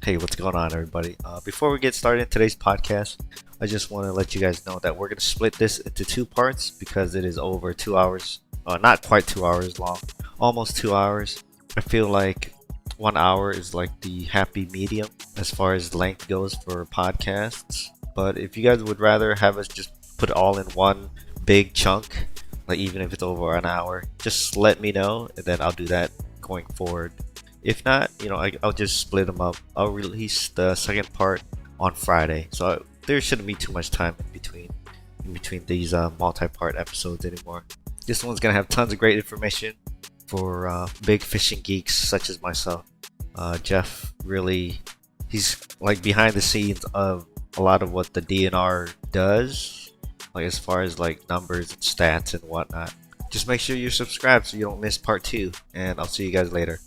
Hey, what's going on, everybody? Before we get started in today's podcast, I just want to let you guys know that we're going to split this into two parts because it is over 2 hours, not quite 2 hours long, almost 2 hours. I feel like 1 hour is like the happy medium as far as length goes for podcasts. But if you guys would rather have us just put it all in one big chunk, like even if it's over an hour, just let me know and then I'll do that going forward. If not, I'll just split them up. I'll release the second part on Friday, so there shouldn't be too much time in between these multi-part episodes anymore. This one's gonna have tons of great information for big fishing geeks such as myself. Jeff really, he's like behind the scenes of a lot of what the DNR does, like as far as like numbers and stats and whatnot. Just make sure you're subscribed so you don't miss part two, and I'll see you guys later.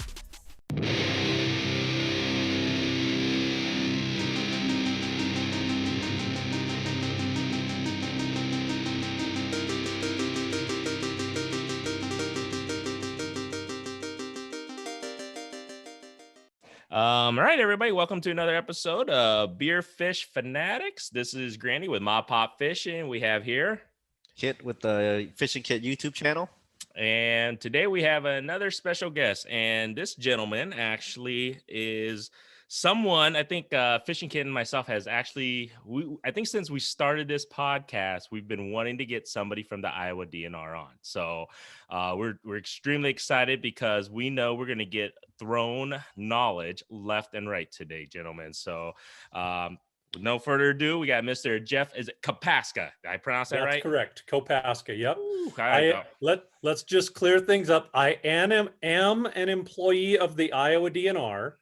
All right, everybody, welcome to another episode of Beer Fish Fanatics. This is Granny with Ma Pop Fishing. We have here Kit with the Fishing Kit YouTube channel. And today we have another special guest. And this gentleman actually is someone I think Fishing Kit and myself has actually, I think since we started this podcast, we've been wanting to get somebody from the Iowa DNR on. So we're extremely excited because we know we're going to get thrown knowledge left and right today, gentlemen. So with no further ado, we got Mr. Jeff. Is it Kopaska? Did I pronounce that right? That's correct. Kopaska. Yep. Ooh, Let's just clear things up. I am an employee of the Iowa DNR,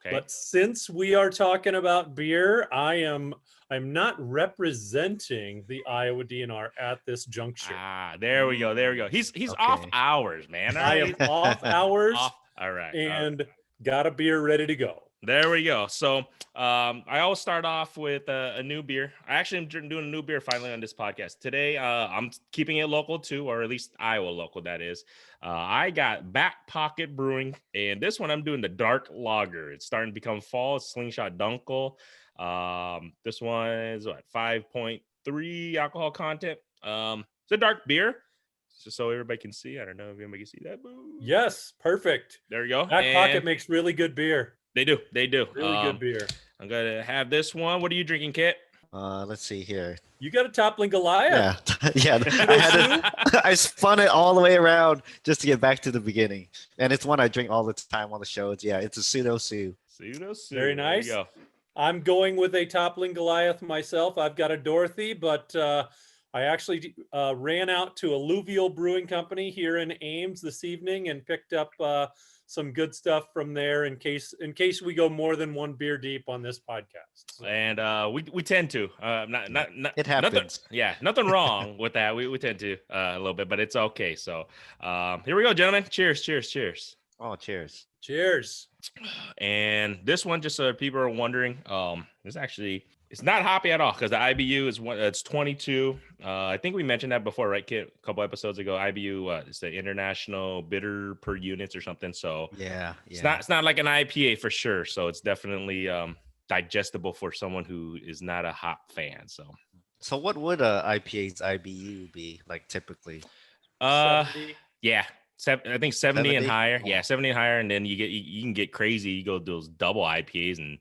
okay. But since we are talking about beer, I'm not representing the Iowa DNR at this juncture. There we go. He's Okay. off hours, man. I am off hours. All right. And got a beer ready to go. There we go. So I always start off with a new beer. I actually am doing a new beer finally on this podcast. Today, I'm keeping it local too, or at least Iowa local, that is. I got Back Pocket Brewing, and this one I'm doing the dark lager. It's starting to become fall. It's Slingshot Dunkel. This one is 5.3 alcohol content. It's a dark beer. Just so everybody can see. I don't know if anybody can see that. Boom. Yes, perfect. There you go. Back Pocket makes really good beer. They do. Really good beer. I'm gonna have this one. What are you drinking, Kit? Let's see here. You got a Toppling Goliath. Yeah. I spun it all the way around just to get back to the beginning, and it's one I drink all the time on the shows. Yeah, it's a Pseudo Sue. Very nice. There you go. I'm going with a Toppling Goliath myself. I've got a Dorothy, but I actually ran out to Alluvial Brewing Company here in Ames this evening and picked up some good stuff from there in case we go more than one beer deep on this podcast. So. And we tend to not it happens. Nothing wrong with that. We tend to a little bit, but it's okay. So here we go, gentlemen. Cheers. Oh, cheers. And this one, just so people are wondering, it's not hoppy at all because the IBU it's 22. I think we mentioned that before, right, Kit? A couple episodes ago. IBU, it's the International Bitter Per Units or something. So yeah. It's not like an IPA for sure. So it's definitely digestible for someone who is not a hop fan. So what would a IPA's IBU be like typically? 70? Yeah. I think 70 and higher. Oh. Yeah, 70 and higher, and then you can get crazy. You go those double IPAs, and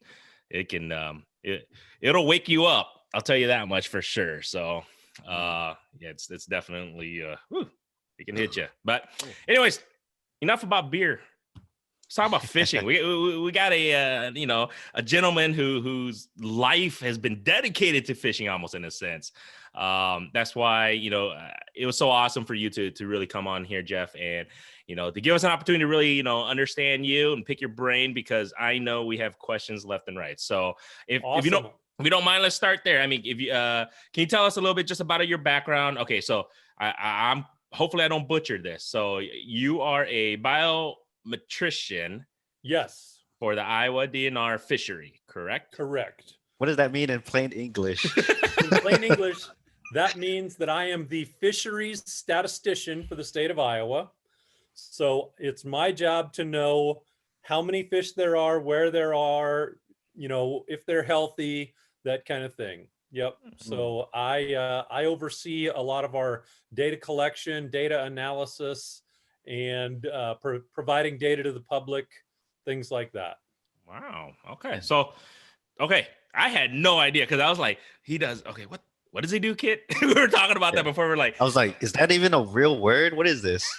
it can it'll wake you up. I'll tell you that much for sure. So it's definitely it can hit you. But anyways, enough about beer. Let's talk about fishing. we got a gentleman whose life has been dedicated to fishing, almost in a sense. That's why it was so awesome for you to really come on here, Jeff, and to give us an opportunity to really understand you and pick your brain, because I know we have questions left and right. So if you don't mind, let's start there. I mean, if you can you tell us a little bit just about your background? Okay, so I'm hopefully I don't butcher this. So you are a biometrician. Yes. For the Iowa DNR fishery, correct? Correct. What does that mean in plain English? In plain English, that means that I am the fisheries statistician for the state of Iowa. So it's my job to know how many fish there are, where there are, if they're healthy, that kind of thing. Yep. So I oversee a lot of our data collection, data analysis, and providing data to the public, things like that. Wow. Okay. So, okay, I had no idea because I was like, he does. Okay, what does he do, Kit? We were talking about that before. We're like, I was like, is that even a real word? What is this?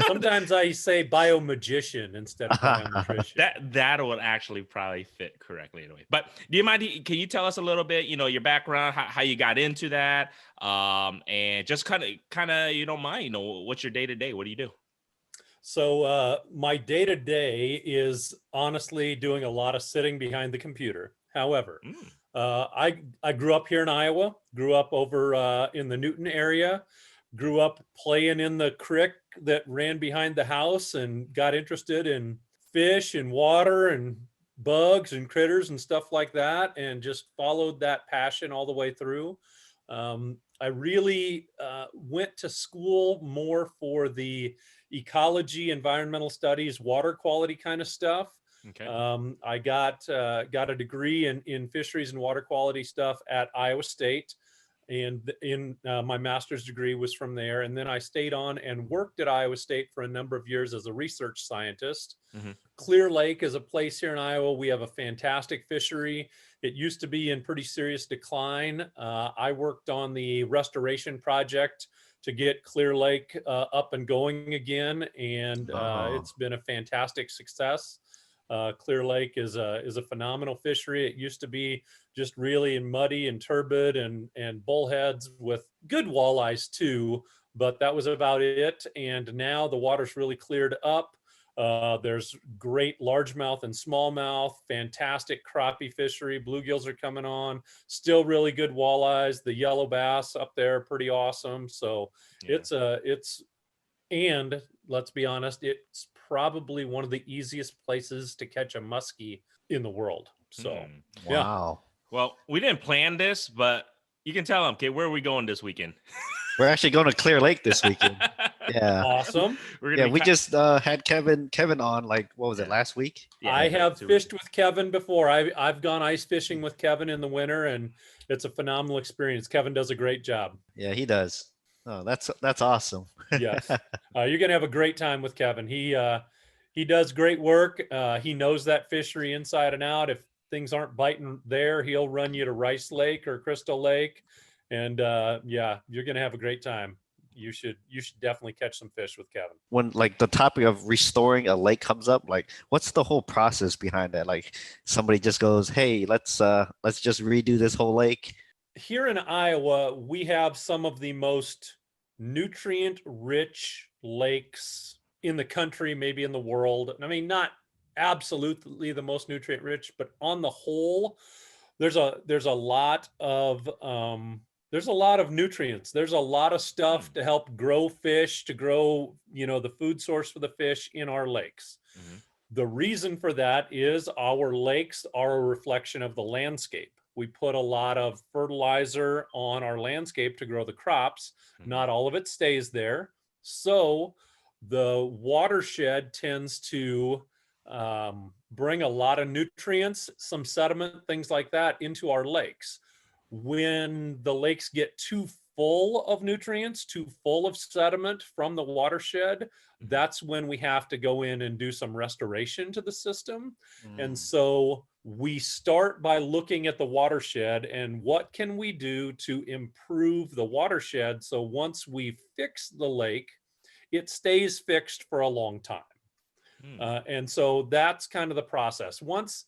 Sometimes I say biomagician instead of biometrician. that would actually probably fit correctly anyway. But do you mind? Can you tell us a little bit? Your background, how you got into that, and just kind of, you don't mind. What's your day to day? What do you do? So my day to day is honestly doing a lot of sitting behind the computer. However, I grew up here in Iowa, grew up over in the Newton area, grew up playing in the creek that ran behind the house, and got interested in fish and water and bugs and critters and stuff like that, and just followed that passion all the way through. I really went to school more for the ecology, environmental studies, water quality kind of stuff. Okay. I got a degree in fisheries and water quality stuff at Iowa State, and my master's degree was from there. And then I stayed on and worked at Iowa State for a number of years as a research scientist. Clear Lake is a place here in Iowa. We have a fantastic fishery. It used to be in pretty serious decline. I worked on the restoration project to get Clear Lake up and going again, and it's been a fantastic success. Clear Lake is a phenomenal fishery. It used to be just really muddy and turbid and bullheads with good walleyes too, but that was about it. And now the water's really cleared up. There's great largemouth and smallmouth, fantastic crappie fishery. Bluegills are coming on, still really good walleyes. The yellow bass up there are pretty awesome. So and let's be honest, it's probably one of the easiest places to catch a muskie in the world. So, wow. Well, we didn't plan this, but you can tell them, okay, where are we going this weekend? We're actually going to Clear Lake this weekend. Yeah. Awesome. We just had Kevin on, like, what was it, last week? Yeah, I have fished with Kevin before. I've gone ice fishing with Kevin in the winter, and it's a phenomenal experience. Kevin does a great job. Yeah, he does. Oh, that's awesome. Yes. You're going to have a great time with Kevin. He does great work. He knows that fishery inside and out. If things aren't biting there, he'll run you to Rice Lake or Crystal Lake. And you're going to have a great time. You should definitely catch some fish with Kevin. When like the topic of restoring a lake comes up, like what's the whole process behind that? Like somebody just goes, "Hey, let's just redo this whole lake." Here in Iowa, we have some of the most nutrient-rich lakes in the country, maybe in the world. I mean, not absolutely the most nutrient-rich, but on the whole, there's a lot of nutrients. There's a lot of stuff to help grow fish, to grow, the food source for the fish in our lakes. The reason for that is our lakes are a reflection of the landscape. We put a lot of fertilizer on our landscape to grow the crops. Not all of it stays there. So the watershed tends to bring a lot of nutrients, some sediment, things like that into our lakes. When the lakes get too full of nutrients, too full of sediment from the watershed, that's when we have to go in and do some restoration to the system. And so we start by looking at the watershed and what can we do to improve the watershed, so once we fix the lake, it stays fixed for a long time. And so that's kind of the process. Once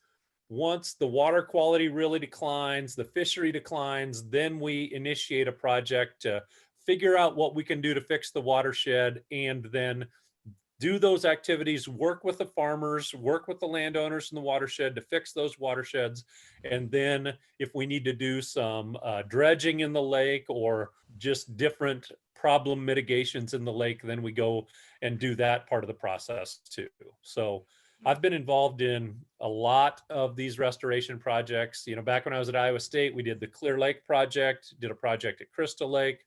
the water quality really declines, the fishery declines, then we initiate a project to figure out what we can do to fix the watershed, and then do those activities, work with the farmers, work with the landowners in the watershed to fix those watersheds. And then if we need to do some dredging in the lake or just different problem mitigations in the lake, then we go and do that part of the process too. So I've been involved in a lot of these restoration projects. Back when I was at Iowa State, we did the Clear Lake project, did a project at Crystal Lake.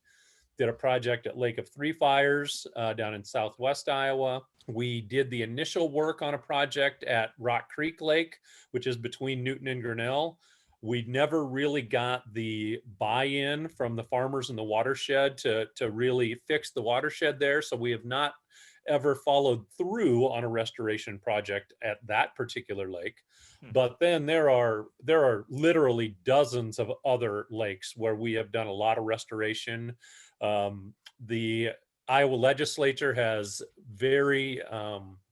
did a project at Lake of Three Fires down in southwest Iowa. We did the initial work on a project at Rock Creek Lake, which is between Newton and Grinnell. We never really got the buy-in from the farmers in the watershed to really fix the watershed there. So we have not ever followed through on a restoration project at that particular lake. But then there are literally dozens of other lakes where we have done a lot of restoration. The Iowa legislature has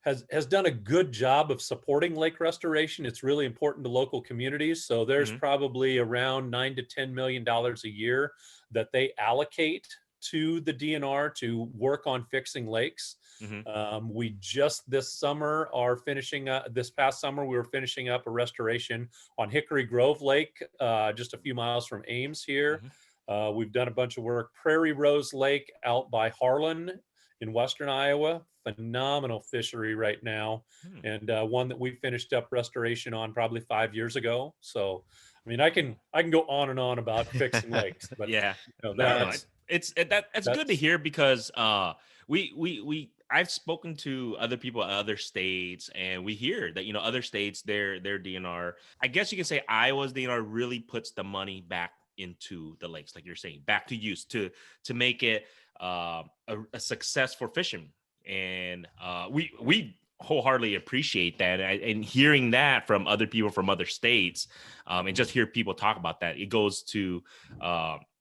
has done a good job of supporting lake restoration. It's really important to local communities. So there's probably around $9 to $10 million a year that they allocate to the DNR to work on fixing lakes. We just this past summer, we were finishing up a restoration on Hickory Grove Lake, just a few miles from Ames here. We've done a bunch of work. Prairie Rose Lake out by Harlan in western Iowa, phenomenal fishery right now, and one that we finished up restoration on probably 5 years ago. So, I mean, I can go on and on about fixing lakes, but yeah, that's good to hear, because I've spoken to other people at other states, and we hear that, other states, their DNR, I guess you can say Iowa's DNR really puts the money back into the lakes, like you're saying, back to use to make it a success for fishing. And we wholeheartily appreciate that. And hearing that from other people from other states, and just hear people talk about that, it goes to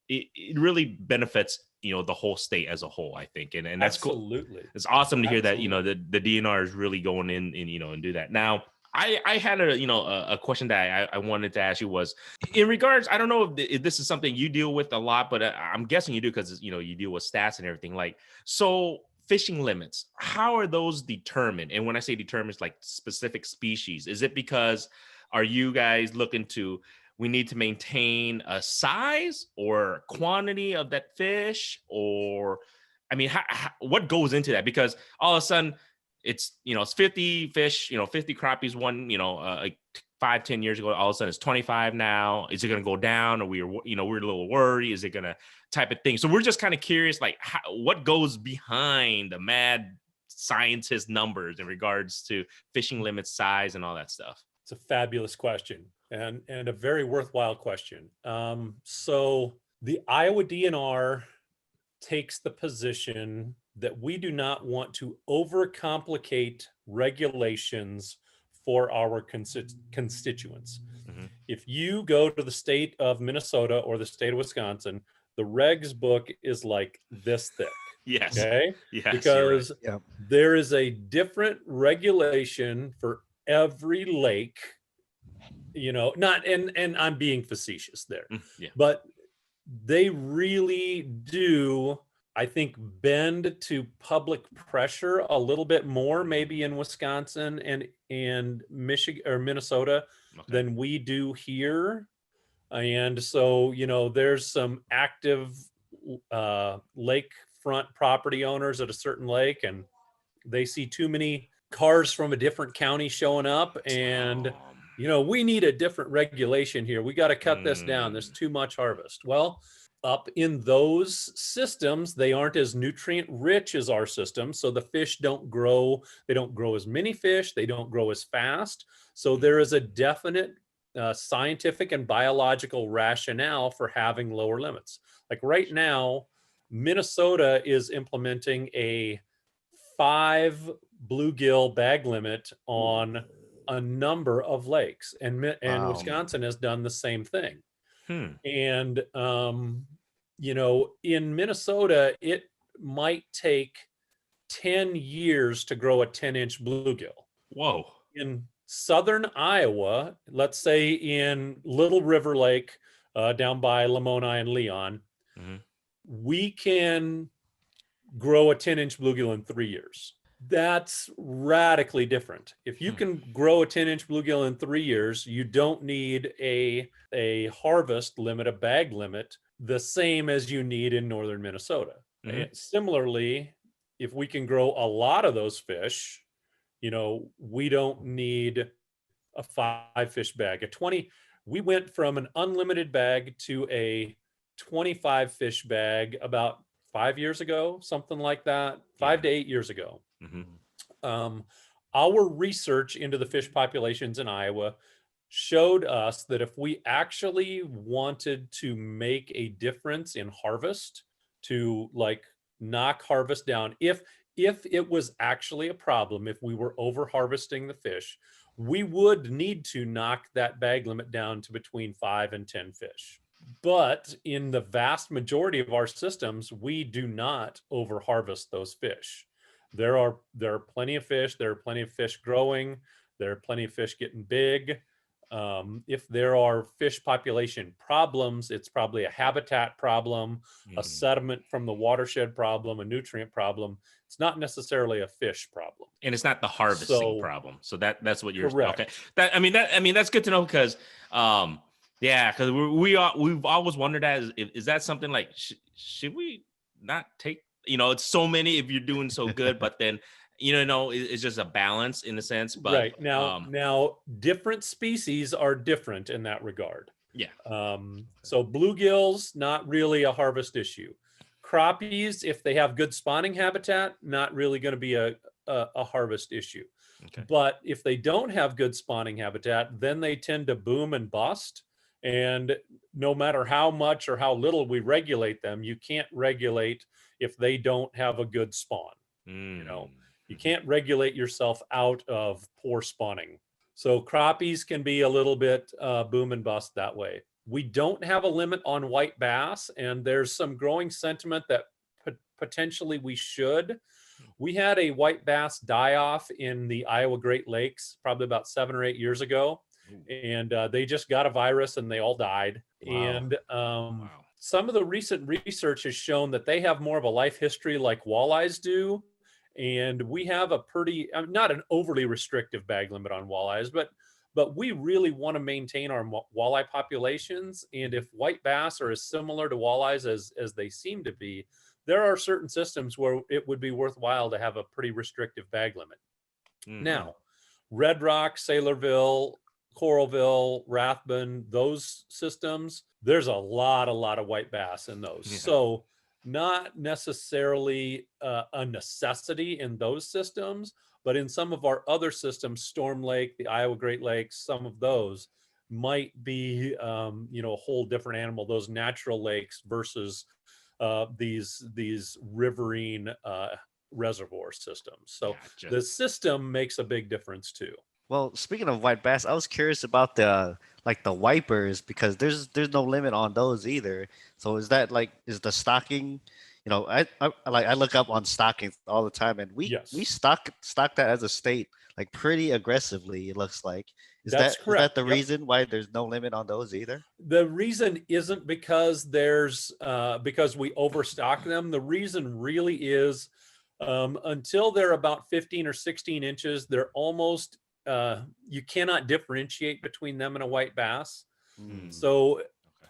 it really benefits the whole state as a whole, I think, and that's absolutely cool. It's awesome to hear that the DNR is really going in and do that. Now, I had a question that I wanted to ask you, was in regards, I don't know if this is something you deal with a lot, but I'm guessing you do, because you deal with stats and everything. Like, so fishing limits, how are those determined? And when I say determined, it's like specific species. Is it because, are you guys looking to, we need to maintain a size or quantity of that fish? Or, I mean, what goes into that? Because all of a sudden it's, it's 50 fish, 50 crappies, like 5-10 years ago, all of a sudden it's 25 now. Is it going to go down? Or we're a little worried. Is it going to type of thing? So we're just kind of curious, like, what goes behind the mad scientist numbers in regards to fishing limit, size, and all that stuff? It's a fabulous question, and a very worthwhile question. So the Iowa DNR takes the position that we do not want to overcomplicate regulations for our constituents. If you go to the state of Minnesota or the state of Wisconsin, the regs book is like this thick. Yes. Okay. Yes, because right. there is a different regulation for every lake, not, and I'm being facetious there, but they really do, I think, bend to public pressure a little bit more, maybe in Wisconsin and Michigan or Minnesota than we do here. And so, there's some active lakefront property owners at a certain lake, and they see too many cars from a different county showing up, and we need a different regulation here. We got to cut this down. There's too much harvest. Well, up in those systems, they aren't as nutrient rich as our system. So the fish don't grow. They don't grow as many fish. They don't grow as fast. So there is a definite scientific and biological rationale for having lower limits. Like right now, Minnesota is implementing a 5 bluegill bag limit on a number of lakes, and Wow. Wisconsin has done the same thing. And in Minnesota, it might take 10 years to grow a 10-inch bluegill. Whoa. In southern Iowa, let's say in Little River Lake, down by Lamoni and Leon, we can grow a 10-inch bluegill in 3 years. That's radically different. If you can grow a 10-inch bluegill in 3 years, you don't need a harvest limit, a bag limit, the same as you need in northern Minnesota. Similarly, if we can grow a lot of those fish, we don't need a 5-fish bag. We went from an unlimited bag to a 25-fish bag about 5 years ago, something like that, 5 to 8 years ago. Mm-hmm. Our research into the fish populations in Iowa showed us that if we actually wanted to make a difference in harvest, to like knock harvest down, if it was actually a problem, if we were over harvesting the fish, we would need to knock that bag limit down to between 5 and 10 fish. But in the vast majority of our systems, we do not over harvest those fish. There are plenty of fish. There are plenty of fish growing. There are plenty of fish getting big. If there are fish population problems, it's probably a habitat problem, a sediment from the watershed problem, a nutrient problem. It's not necessarily a fish problem. And it's not the harvesting problem. So that's what you're correct. Okay. That's good to know because because we've always wondered is that something like should we not take, it's so many if you're doing so good, but then it's just a balance in a sense. But right now different species are different in that regard. Yeah. So bluegills, not really a harvest issue. Crappies, if they have good spawning habitat, not really going to be a harvest issue. Okay. But if they don't have good spawning habitat, then they tend to boom and bust. And no matter how much or how little we regulate them, you can't regulate if they don't have a good spawn. You can't regulate yourself out of poor spawning. So crappies can be a little bit boom and bust that way. We don't have a limit on white bass, and there's some growing sentiment that potentially we should. We had a white bass die-off in the Iowa Great Lakes probably about 7 or 8 years ago, and they just got a virus and they all died. Wow. And some of the recent research has shown that they have more of a life history like walleyes do. And we have a pretty, not an overly restrictive bag limit on walleyes, but we really want to maintain our walleye populations. And if white bass are as similar to walleyes as they seem to be, there are certain systems where it would be worthwhile to have a pretty restrictive bag limit. Now, Red Rock, Sailorville, Coralville, Rathbun, those systems, there's a lot of white bass in those. Yeah. So not necessarily a necessity in those systems, but in some of our other systems, Storm Lake, the Iowa Great Lakes, some of those might be, a whole different animal, those natural lakes versus these riverine reservoir systems. So gotcha. The system makes a big difference too. Well, speaking of white bass, I was curious about the wipers, because there's no limit on those either. So is the stocking, I look up on stockings all the time, and we stock that as a state like pretty aggressively, it looks like. Is that the reason why there's no limit on those either? The reason isn't because because we overstock them. The reason really is until they're about 15 or 16 inches, they're almost you cannot differentiate between them and a white bass. So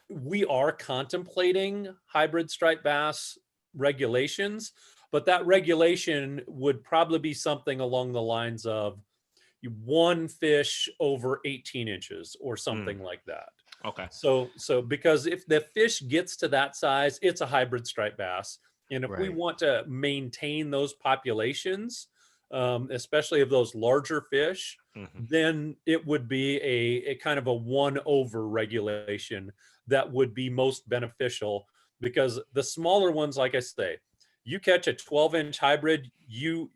we are contemplating hybrid striped bass regulations, but that regulation would probably be something along the lines of one fish over 18 inches or something like that. Okay. So because if the fish gets to that size, it's a hybrid striped bass. And if we want to maintain those populations, especially of those larger fish, then it would be a kind of a 1 over regulation that would be most beneficial, because the smaller ones, like I say, you catch a 12-inch hybrid, you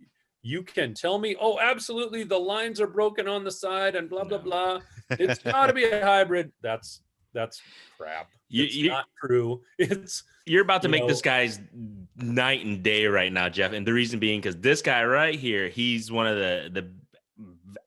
can tell me, oh, absolutely, the lines are broken on the side and blah, blah, blah. It's got to be a hybrid. That's crap. It's not true. You're about to make this guy's night and day right now, Jeff. And the reason being, because this guy right here, he's one of the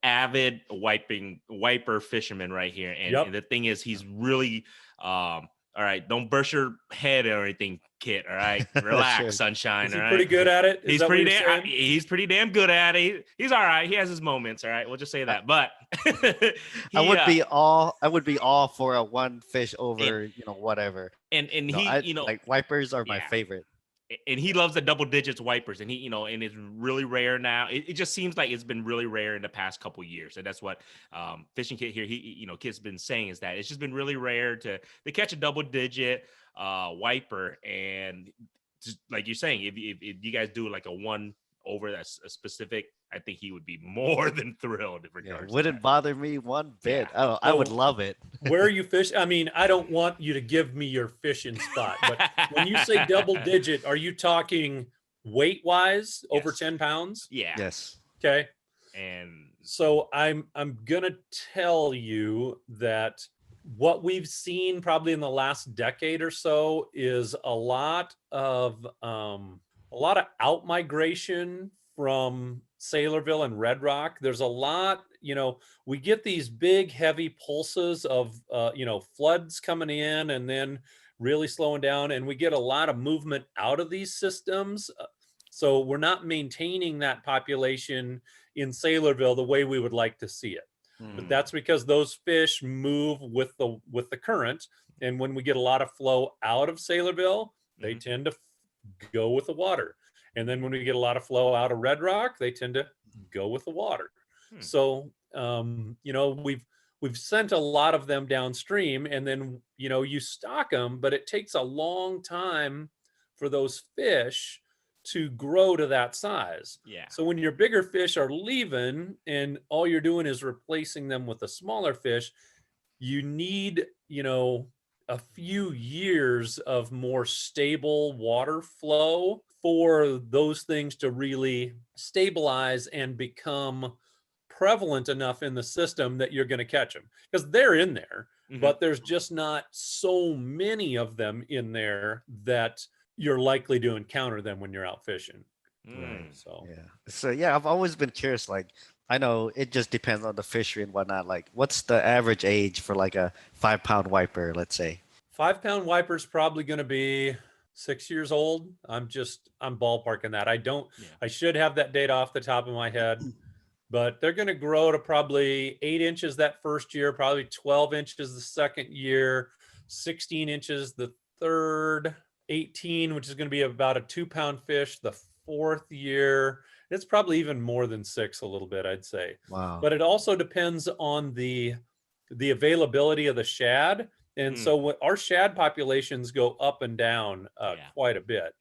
avid wiper fishermen right here. And the thing is, he's really, all right, don't burst your head or anything, Kit. All right, relax, sure. Sunshine. Is he pretty good at it? He's pretty damn good at it. He's all right. He has his moments. All right, we'll just say that. But I would be all for a one fish over, whatever. And he, like wipers are my favorite. And he loves the double digits wipers, and and it's really rare now. It just seems like it's been really rare in the past couple of years, and that's what Fishing Kit here, Kit's been saying, is that it's just been really rare to catch a double digit wiper, and like you're saying, if you guys do like a one over that's a specific, I think he would be more than thrilled in regards to wouldn't that. bother me one bit. Yeah. I would love it. Where are you fish? I mean, I don't want you to give me your fishing spot, but when you say double digit, are you talking weight wise over Yes. 10 pounds? Yeah. Yes. Okay. And So I'm gonna tell you that what we've seen probably in the last decade or so is a lot of out migration from Sailorville and Red Rock. There's a lot, we get these big heavy pulses of floods coming in and then really slowing down, and we get a lot of movement out of these systems. So we're not maintaining that population in Sailorville the way we would like to see it. But that's because those fish move with the current, and when we get a lot of flow out of Sailorville, they tend to go with the water. And then when we get a lot of flow out of Red Rock, they tend to go with the water. So we've sent a lot of them downstream, and then you stock them, but it takes a long time for those fish to grow to that size. yeah. So when your bigger fish are leaving and all you're doing is replacing them with the smaller fish, you need, a few years of more stable water flow for those things to really stabilize and become prevalent enough in the system that you're going to catch them, because they're in there, but there's just not so many of them in there that you're likely to encounter them when you're out fishing. Right. So I've always been curious. Like, I know it just depends on the fishery and whatnot. Like, what's the average age for like a 5-pound wiper, let's say? 5-pound wiper is probably going to be 6 years old. I'm ballparking that. I should have that data off the top of my head, but they're going to grow to probably 8 inches that first year, probably 12 inches the second year, 16 inches the third, 18, which is going to be about a 2-pound fish the fourth year. It's probably even more than 6 a little bit, I'd say. Wow. But it also depends on the availability of the shad. And so our shad populations go up and down quite a bit.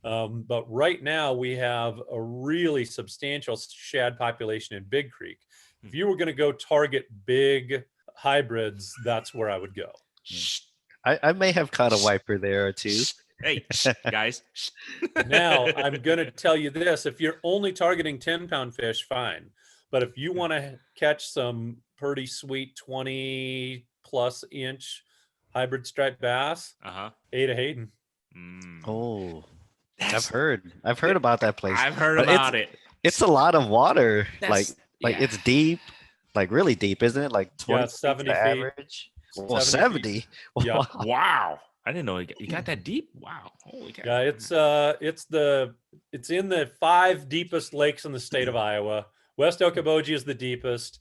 But right now we have a really substantial shad population in Big Creek. If you were going to go target big hybrids, that's where I would go. I may have caught a wiper there or two. Hey, guys. Now, I'm going to tell you this. If you're only targeting 10-pound fish, fine. But if you want to catch some pretty sweet 20-plus inch hybrid striped bass, Ada Hayden. Oh, I've heard about that place. I've heard about it. It's a lot of water. That's, it's deep, like really deep, isn't it? Like 20 70 feet. average. Well, 70. Yeah. Wow. I didn't know you got that deep. Wow. Holy cow. Yeah, it's in the 5 deepest lakes in the state of Iowa. West Okoboji is the deepest.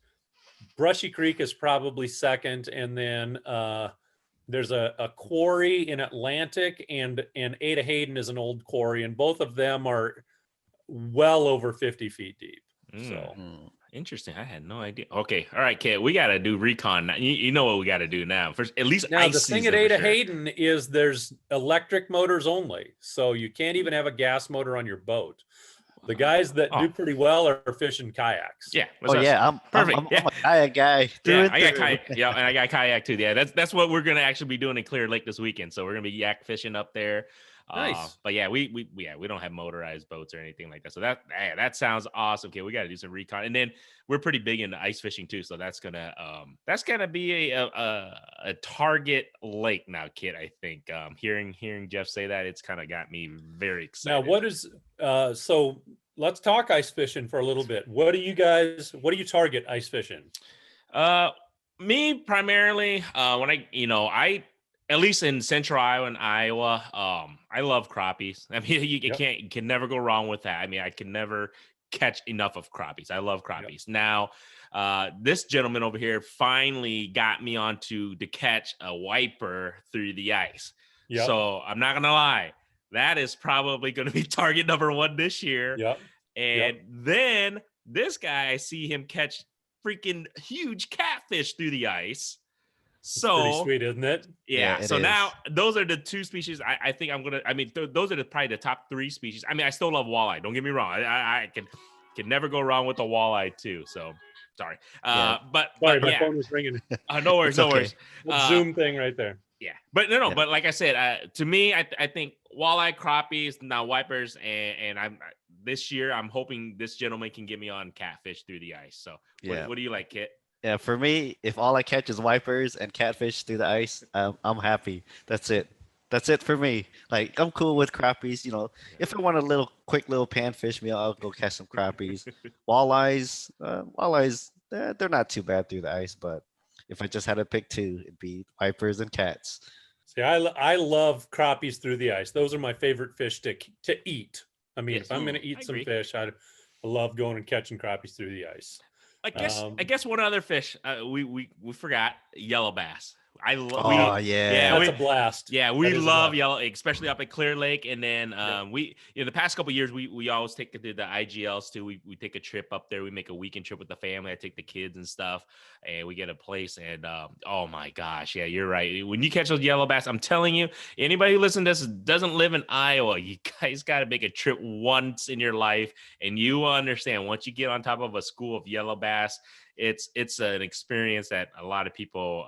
Brushy Creek is probably second, and then there's a quarry in Atlantic, and Ada Hayden is an old quarry, and both of them are well over 50 feet deep. So interesting. I had no idea. Okay. All right, Kit. We got to do recon now. You know what we got to do now. First, at least now ice the thing season at Ada for sure. Hayden is there's electric motors only, so you can't even have a gas motor on your boat. The guys that do pretty well are fishing kayaks. Yeah. I'm perfect. I'm a kayak guy. I got kayak. Yeah, and I got kayak too. Yeah, that's what we're gonna actually be doing in Clear Lake this weekend. So we're gonna be yak fishing up there. Nice. But yeah, we don't have motorized boats or anything like that. So that sounds awesome. Okay, we got to do some recon, and then we're pretty big into ice fishing too. So that's gonna be a target lake now, Kit. I think hearing Jeff say that, it's kind of got me very excited. Now, what is so? Let's talk ice fishing for a little bit. What do you target ice fishing? Me primarily when I at least in central Iowa and Iowa, I love crappies. I mean, you can never go wrong with that. I mean, I can never catch enough of crappies. I love crappies. Now, this gentleman over here finally got me onto to catch a wiper through the ice. Yep. So I'm not gonna lie, that is probably going to be target number 1 this year. Yep. And then this guy, I see him catch freaking huge catfish through the ice. So pretty sweet, isn't it? Yeah. Yeah, it So is. now those are the two species I think I'm gonna. I mean, those are probably the top three species. I mean, I still love walleye. Don't get me wrong. I can never go wrong with the walleye too. So sorry. Yeah. But Sorry, my yeah. phone was ringing. No worries. It's No okay. worries. That Zoom thing right there. Yeah. But no. Yeah. But like I said, to me, I think walleye, crappies, now wipers, and I'm this year I'm hoping this gentleman can get me on catfish through the ice. So Yeah. what do you like, Kit? Yeah, for me, if all I catch is wipers and catfish through the ice, I'm happy. That's it. That's it for me. Like, I'm cool with crappies. If I want a quick little panfish meal, I'll go catch some crappies. Walleyes, they're not too bad through the ice. But if I just had to pick two, it'd be wipers and cats. See, I love crappies through the ice. Those are my favorite fish to eat. I mean, Yes. if I'm going to eat I some agree. fish, I love going and catching crappies through the ice. I guess one other fish we forgot, yellow bass. Oh, yeah. That's a blast. Yeah, we That is a love blast. yellow, especially up at Clear Lake. And then we the past couple of years we always take the IGLs too. We take a trip up there. We make a weekend trip with the family. I take the kids and stuff, and we get a place. And oh my gosh, yeah, you're right. When you catch those yellow bass, I'm telling you, anybody who listens to this doesn't live in Iowa, you guys got to make a trip once in your life, and you will understand once you get on top of a school of yellow bass, it's an experience that a lot of people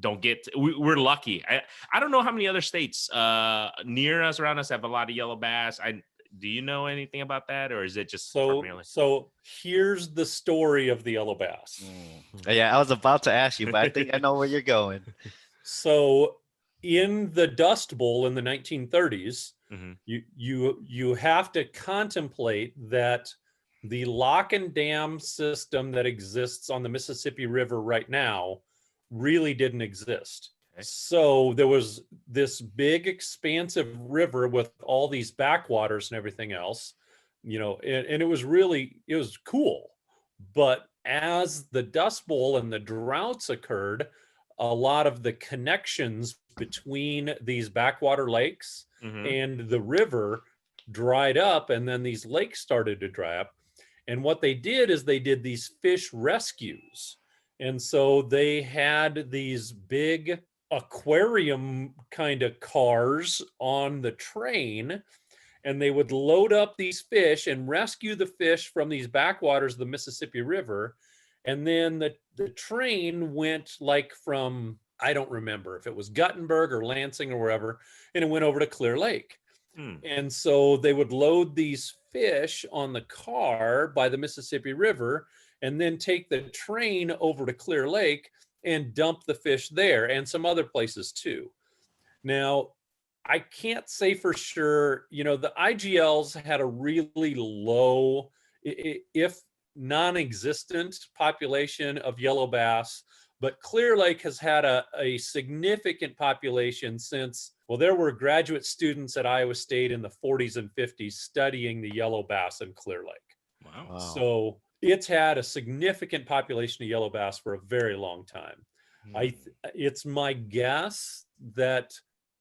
don't get. We're lucky. I don't know how many other states near us, around us, have a lot of yellow bass. Do you know anything about that, or is it just primarily? So here's the story of the yellow bass. Yeah, I was about to ask you, but I think I know where you're going. So in the Dust Bowl in the 1930s, Mm-hmm. you have to contemplate that the lock and dam system that exists on the Mississippi River right now really didn't exist. Okay. So there was this big expansive river with all these backwaters and everything else, and it was cool. But as the Dust Bowl and the droughts occurred, a lot of the connections between these backwater lakes and the river dried up, and then these lakes started to dry up. And what they did is they did these fish rescues. And so they had these big aquarium kind of cars on the train, and they would load up these fish and rescue the fish from these backwaters of the Mississippi River. And then the train went like from, I don't remember if it was Guttenberg or Lansing or wherever, and it went over to Clear Lake. And so they would load these fish on the car by the Mississippi River and then take the train over to Clear Lake and dump the fish there, and some other places too. Now, I can't say for sure, the IGLs had a really low, if non-existent population of yellow bass, but Clear Lake has had a significant population since, there were graduate students at Iowa State in the 40s and 50s studying the yellow bass in Clear Lake. Wow. So it's had a significant population of yellow bass for a very long time. It's my guess that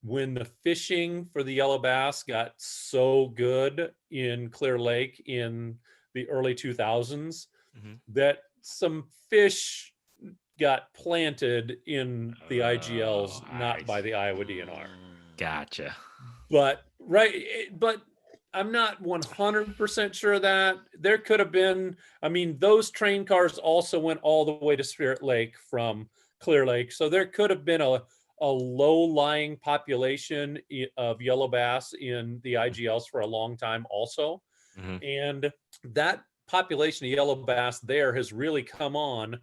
when the fishing for the yellow bass got so good in Clear Lake in the early 2000s, that some fish got planted in the IGLs, not by the Iowa DNR. Gotcha. But I'm not 100% sure of that. There could have been, those train cars also went all the way to Spirit Lake from Clear Lake. So there could have been a low-lying population of yellow bass in the IGLs for a long time also. And that population of yellow bass there has really come on.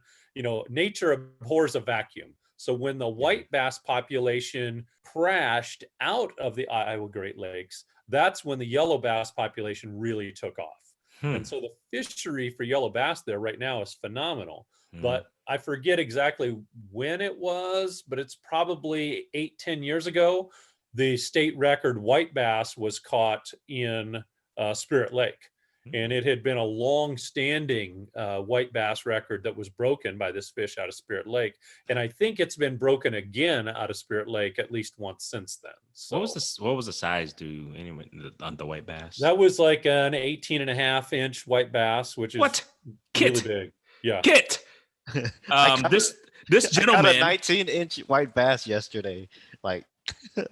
Nature abhors a vacuum. So when the white bass population crashed out of the Iowa Great Lakes, that's when the yellow bass population really took off. And so the fishery for yellow bass there right now is phenomenal. But I forget exactly when it was, but it's probably 8-10 years ago. The state record white bass was caught in Spirit Lake. And it had been a long-standing white bass record that was broken by this fish out of Spirit Lake. And I think it's been broken again out of Spirit Lake at least once since then. So What was the size on the white bass? that was like an 18.5-inch white bass, which is What? really Kit. big. Yeah. Kit. this I got a gentleman, 19-inch white bass yesterday. Like,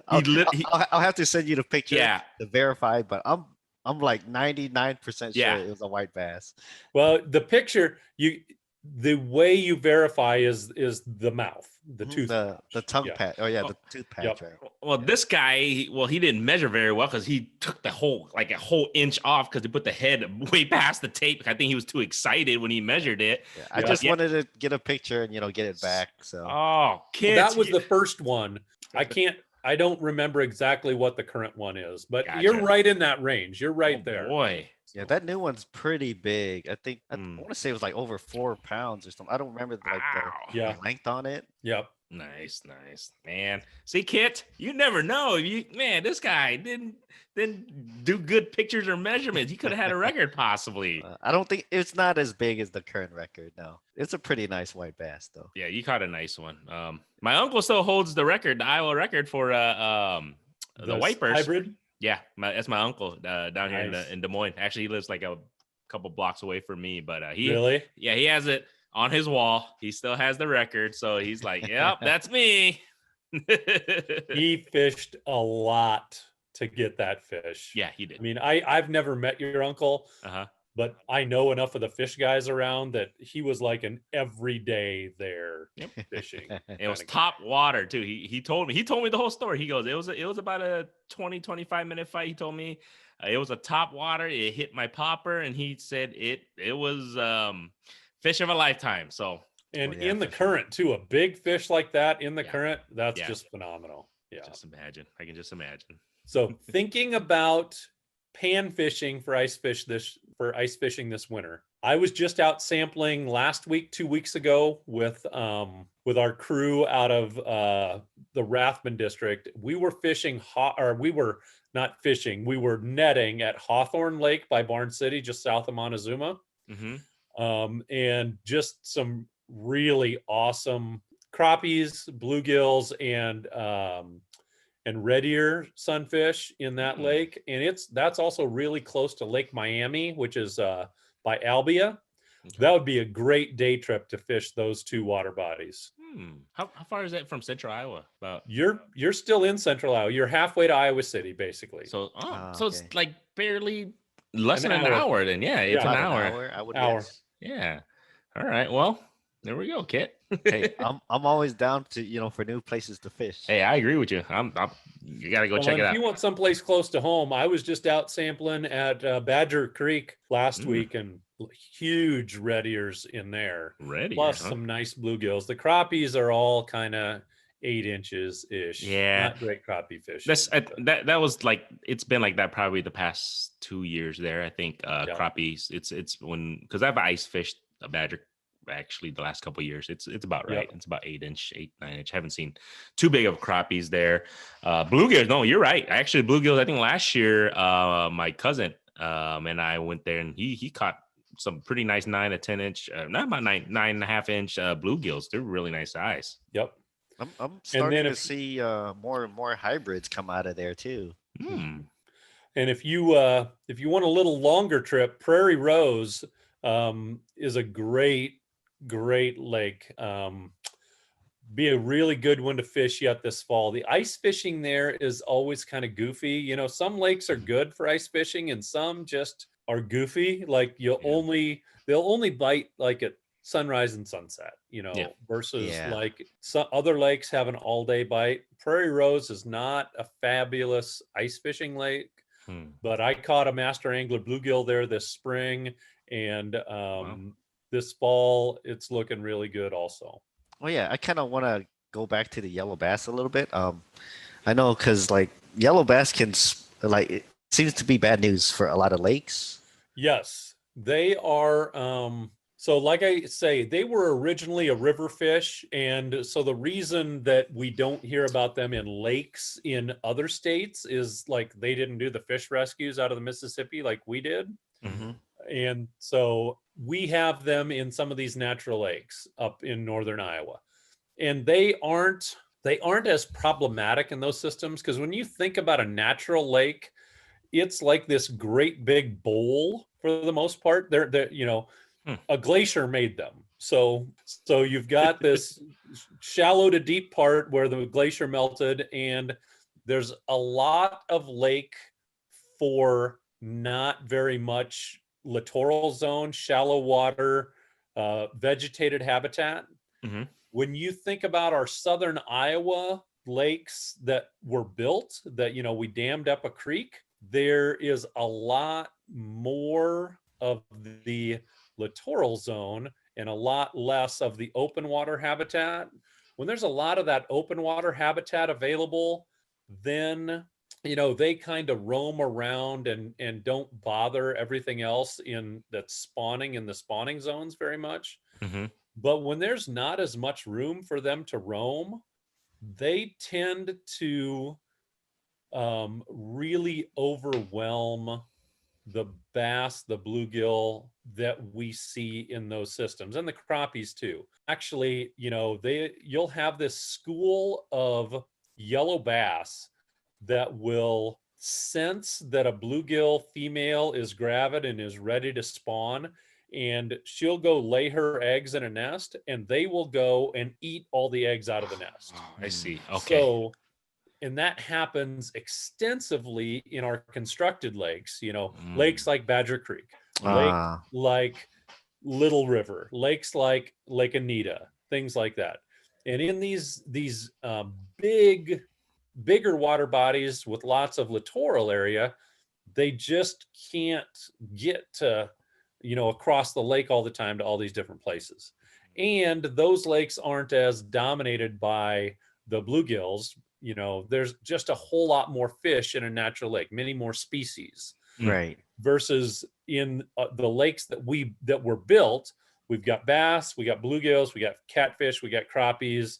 I'll, he I'll have to send you the picture yeah, to verify, but I'm like 99% sure yeah. it was a white bass. Well, the picture, the way you verify is the mouth, the tooth. The tongue Yeah. patch. Oh yeah, Oh, the tooth patch, yep. right? Well, this guy, he didn't measure very well because he took a whole inch off because he put the head way past the tape. I think he was too excited when he measured it. Yeah, I just wanted to get a picture and get it back. So Oh, kids, Well, that was the first one. I don't remember exactly what the current one is, but Gotcha. you're right in that range. You're right oh, there. Boy, yeah, that new one's pretty big. I think I Mm. want to say it was like over 4 pounds or something. I don't remember Wow. Yeah. the length on it. Yep. Nice, man. See, Kit, you never know. This guy didn't do good pictures or measurements. He could have had a record possibly. I don't think it's not as big as the current record. No, it's a pretty nice white bass though. Yeah, you caught a nice one. My uncle still holds the record, the Iowa record for the wipers. Hybrid. Yeah, that's my uncle down here Nice. in Des Moines. Actually, he lives like a couple blocks away from me, but Really? yeah, he has it on his wall. He still has the record, so he's like, "Yep, that's me." He fished a lot to get that fish. Yeah, he did. I mean, I've never met your uncle, Uh-huh. but I know enough of the fish guys around that he was like an everyday there fishing. It was top water too. He told me the whole story. He goes, it was about a 20-25 minute fight. He told me it was a top water. It hit my popper, and he said it was fish of a lifetime. So And yeah, in the for sure. current too, a big fish like that in the Yeah. Yeah. That's Yeah. just phenomenal. Yeah. just imagine. I can just imagine. So thinking about pan fishing for ice fishing this winter, I was just out sampling last week, 2 weeks ago with our crew out of the Rathman district. We were fishing we were not fishing. We were netting at Hawthorne Lake by Barn City, just south of Montezuma. Mm-hmm. And just some really awesome crappies, bluegills, and red ear sunfish in that lake. And that's also really close to Lake Miami, which is by Albia. Okay. That would be a great day trip to fish those two water bodies. How far is that from Central Iowa? About You're still in Central Iowa. You're halfway to Iowa City, basically. so okay. it's like barely less An than an hour. hour. Then yeah, it's Yeah. an About hour. I would Hour. guess. Yeah. All right. Well, there we go, Kit. Hey, I'm always down to for new places to fish. Hey, I agree with you. You gotta go Well, check and it if out. you want someplace close to home, I was just out sampling at Badger Creek last week, and huge red ears in there, Ready? plus some nice bluegills. The crappies are all kind of 8 inches ish. Yeah. Not great crappie fish. That was like, it's been like that probably the past 2 years there. I think crappies. It's when, because I've ice fished a Badger actually the last couple of years. It's about right. Yep. It's about 8 inch, 9 inch. I haven't seen too big of crappies there. Bluegills, no, you're right. Actually, bluegills, I think last year, my cousin and I went there, and he caught some pretty nice 9 to 10 inch, not about 9.5 inch bluegills. They're really nice size. Yep. I'm starting to see more and more hybrids come out of there too. And if you want a little longer trip, Prairie Rose is a great lake. Be a really good one to fish yet this fall. The ice fishing there is always kind of goofy. Some lakes are good for ice fishing, and some just are goofy. Like they'll only bite like at sunrise and sunset, versus like some other lakes have an all-day bite. Prairie Rose is not a fabulous ice fishing lake, but I caught a master angler bluegill there this spring, and this fall it's looking really good also. Well, yeah, I kind of want to go back to the yellow bass a little bit. I know because like yellow bass it seems to be bad news for a lot of lakes. Yes, they are. So like I say, they were originally a river fish. And so the reason that we don't hear about them in lakes in other states is like they didn't do the fish rescues out of the Mississippi like we did. Mm-hmm. And so we have them in some of these natural lakes up in northern Iowa. And they aren't as problematic in those systems, because when you think about a natural lake, it's like this great big bowl for the most part. They're a glacier made them. So you've got this shallow to deep part where the glacier melted, and there's a lot of lake for not very much littoral zone, shallow water, vegetated habitat. Mm-hmm. When you think about our southern Iowa lakes that were built, that, you know, we dammed up a creek, there is a lot more of the littoral zone and a lot less of the open water habitat. When there's a lot of that open water habitat available, then, you know, they kind of roam around and don't bother everything else in that's spawning in the spawning zones very much. Mm-hmm. But when there's not as much room for them to roam, they tend to really overwhelm the bass, the bluegill that we see in those systems, and the crappies too. Actually, you know, you'll have this school of yellow bass that will sense that a bluegill female is gravid and is ready to spawn, and she'll go lay her eggs in a nest, and they will go and eat all the eggs out of the nest. Oh, I see. Okay. So, and that happens extensively in our constructed lakes, you know, lakes like Badger Creek, like Little River, lakes like Lake Anita, things like that. And in these bigger water bodies with lots of littoral area, they just can't get to, you know, across the lake all the time to all these different places. And those lakes aren't as dominated by the bluegills. You know, there's just a whole lot more fish in a natural lake, many more species. Right. Versus in the lakes that were built, we've got bass, we got bluegills, we got catfish, we got crappies.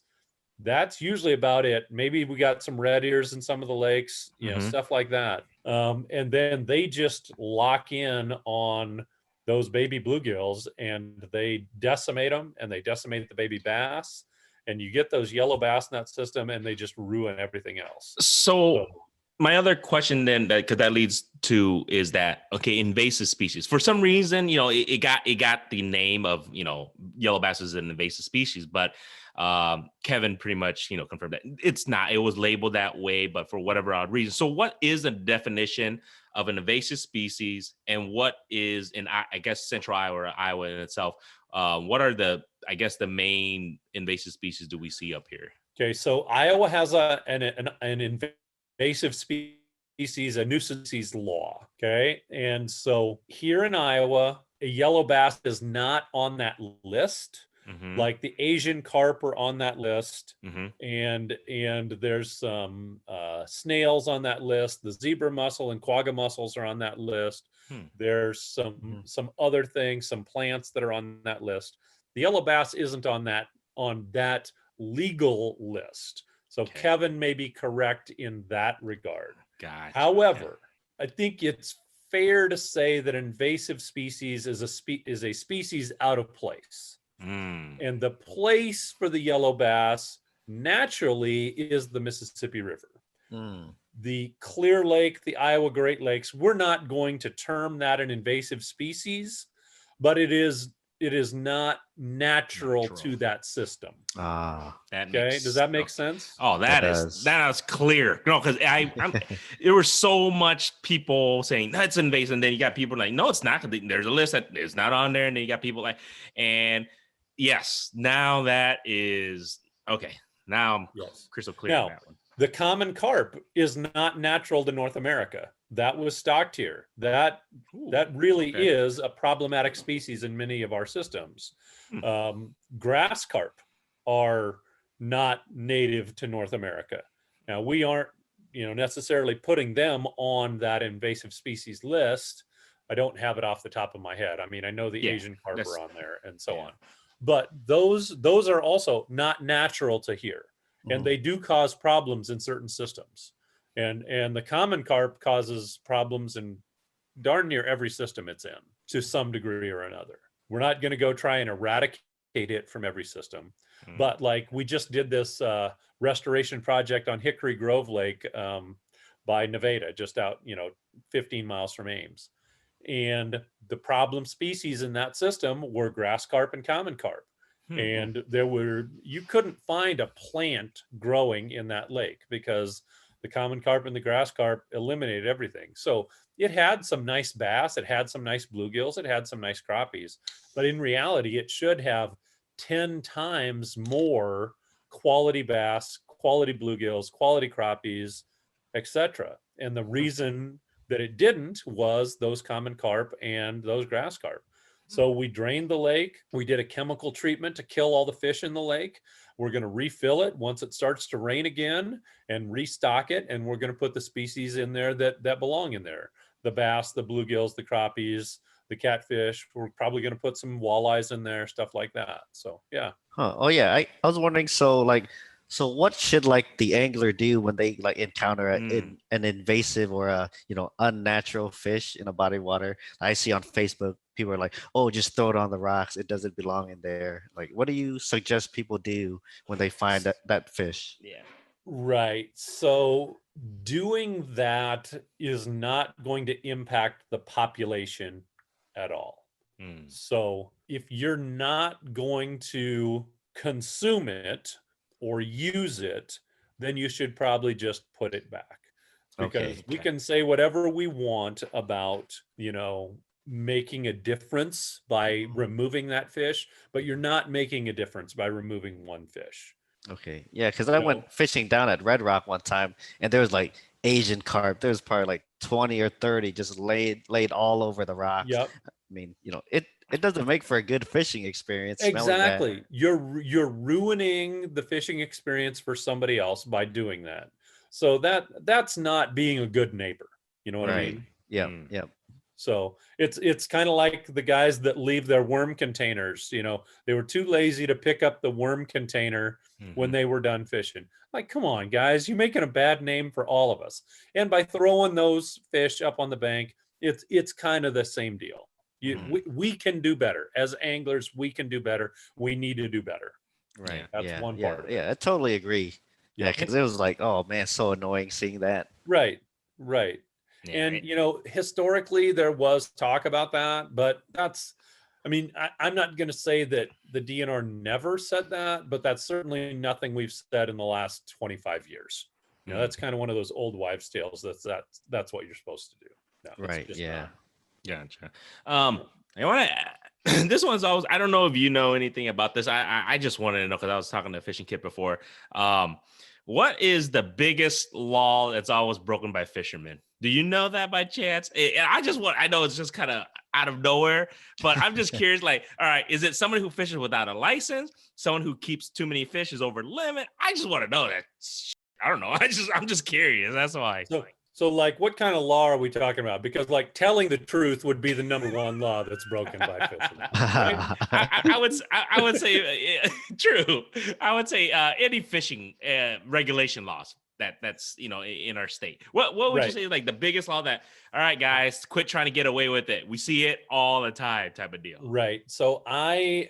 That's usually about it. Maybe we got some red ears in some of the lakes, you know, stuff like that. And then they just lock in on those baby bluegills, and they decimate them, and they decimate the baby bass, and you get those yellow bass in that system, and they just ruin everything else. So my other question then, because that leads to, is that, okay, invasive species. For some reason, you know, it got the name of, you know, yellow bass is an invasive species, but Kevin pretty much, you know, confirmed that it's not. It was labeled that way, but for whatever odd reason. So what is the definition of an invasive species, and what is in, I guess, central Iowa or Iowa in itself? What are the main invasive species do we see up here? Okay, so Iowa has an invasive species, a nuisance species law. Okay, and so here in Iowa, a yellow bass is not on that list. Like the Asian carp are on that list, and there's some snails on that list. The zebra mussel and quagga mussels are on that list. There's some other things, some plants that are on that list. The yellow bass isn't on that legal list. So Kevin may be correct in that regard. Gotcha. However, I think it's fair to say that invasive species is a species out of place. And the place for the yellow bass naturally is the Mississippi River. The Clear Lake, the Iowa Great Lakes, we're not going to term that an invasive species, but it is not natural to that system. Does that make sense? Oh, that is clear. No, because there were so much people saying that's invasive, and then you got people like, no, it's not. There's a list that is not on there, and then you got people like, and yes, now that is okay. Now I'm crystal clear on that one. The common carp is not natural to North America. That was stocked here. That really is a problematic species in many of our systems. Grass carp are not native to North America. Now, we aren't, you know, necessarily putting them on that invasive species list. I don't have it off the top of my head. I mean, I know the Asian carp are on there and so on. But those are also not natural to here. And they do cause problems in certain systems. And the common carp causes problems in darn near every system it's in to some degree or another. We're not going to go try and eradicate it from every system. But like we just did this restoration project on Hickory Grove Lake by Nevada, just out, 15 miles from Ames. And the problem species in that system were grass carp and common carp. And you couldn't find a plant growing in that lake because the common carp and the grass carp eliminated everything. So it had some nice bass, it had some nice bluegills, it had some nice crappies, but in reality, it should have 10 times more quality bass, quality bluegills, quality crappies, etc. And the reason that it didn't was those common carp and those grass carp. So we drained the lake. We did a chemical treatment to kill all the fish in the lake. We're going to refill it once it starts to rain again and restock it. And we're going to put the species in there that belong in there. The bass, the bluegills, the crappies, the catfish. We're probably going to put some walleyes in there, stuff like that. So, yeah. Huh. Oh yeah, I was wondering. So what should like the angler do when they like encounter an invasive or a unnatural fish in a body of water? I see on Facebook people are like, oh, just throw it on the rocks. It doesn't belong in there. Like, what do you suggest people do when they find that fish? Yeah. Right. So doing that is not going to impact the population at all. So if you're not going to consume it or use it, then you should probably just put it back. Because we can say whatever we want about, making a difference by removing that fish, but you're not making a difference by removing one fish. Okay. Yeah, because I went fishing down at Red Rock one time and there was like Asian carp. There was probably like 20 or 30 just laid all over the rocks. Yep. I mean, it doesn't make for a good fishing experience. Exactly. You're ruining the fishing experience for somebody else by doing that. So that's not being a good neighbor. You know what I mean? Yeah. Yeah. So it's kind of like the guys that leave their worm containers. They were too lazy to pick up the worm container when they were done fishing. Like, come on, guys, you're making a bad name for all of us. And by throwing those fish up on the bank, it's kind of the same deal. We can do better as anglers. We can do better. We need to do better. Right. That's one part. Yeah, I totally agree. Yeah, because it was like, oh man, so annoying seeing that. Right. Yeah, and historically there was talk about that, but I'm not going to say that the DNR never said that, but that's certainly nothing we've said in the last 25 years. That's kind of one of those old wives' tales. That's what you're supposed to do. No, right. Yeah. Gotcha. I want to. This one's always. I don't know if you know anything about this. I just wanted to know because I was talking to a fishing kid before. What is the biggest law that's always broken by fishermen? Do you know that by chance? And I know it's just kind of out of nowhere, but I'm just curious, like, all right, is it someone who fishes without a license? Someone who keeps too many fish is over limit? I just want to know that. I don't know. I'm just curious. That's why. So like, what kind of law are we talking about? Because like telling the truth would be the number one law that's broken by fishermen. Right? I would say true. I would say any fishing regulation laws that's in our state. What would you say like the biggest law that, all right, guys, quit trying to get away with it. We see it all the time type of deal. Right. So I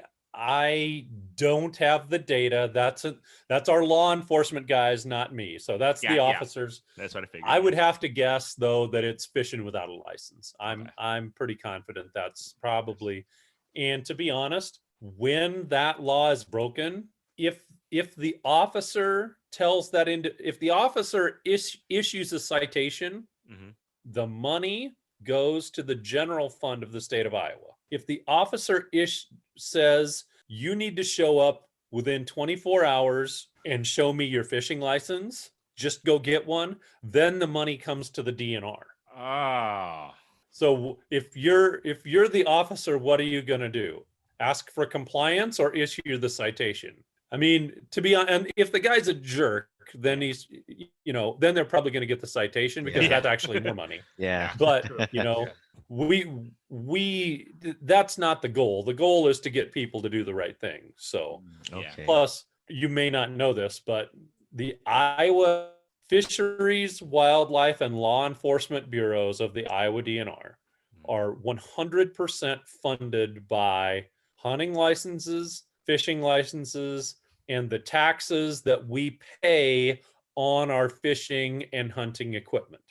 don't have the data. That's our law enforcement guys, not me. So that's the officers. Yeah. That's what I figured. I would have to guess though that it's fishing without a license. I'm pretty confident that's probably. And to be honest, when that law is broken, if the officer tells that if the officer issues a citation, the money goes to the general fund of the state of Iowa. If the officer says you need to show up within 24 hours and show me your fishing license, just go get one, then the money comes to the DNR. Ah. So if you're the officer, what are you going to do? Ask for compliance or issue the citation? I mean, to be honest, and if the guy's a jerk, then then they're probably going to get the citation because that's actually more money. Yeah. But, we that's not the goal. The goal is to get people to do the right thing. So, plus you may not know this, but the Iowa Fisheries, Wildlife, and Law Enforcement Bureaus of the Iowa DNR are 100% funded by hunting licenses, fishing licenses, and the taxes that we pay on our fishing and hunting equipment.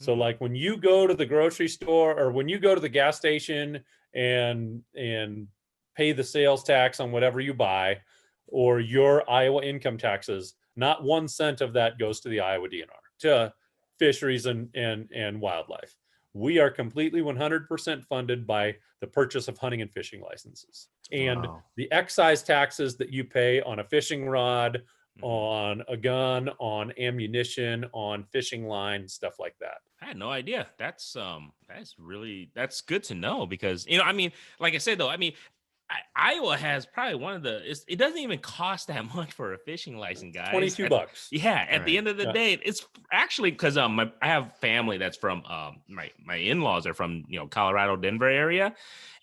So like when you go to the grocery store or when you go to the gas station and pay the sales tax on whatever you buy, or your Iowa income taxes, not 1 cent of that goes to the Iowa DNR, to fisheries and wildlife. We are completely 100% funded by the purchase of hunting and fishing licenses. And Wow. the excise taxes that you pay on a fishing rod, on a gun, on ammunition, on fishing line, stuff like that. I had no idea. That's good to know, because, you know, I mean, like I said, though, I mean, Iowa has probably one of the, it doesn't even cost that much for a fishing license, guys. $22. Yeah. At the Right. end of the day, it's actually, because I have family that's from, my in-laws are from, you know, Colorado, Denver area.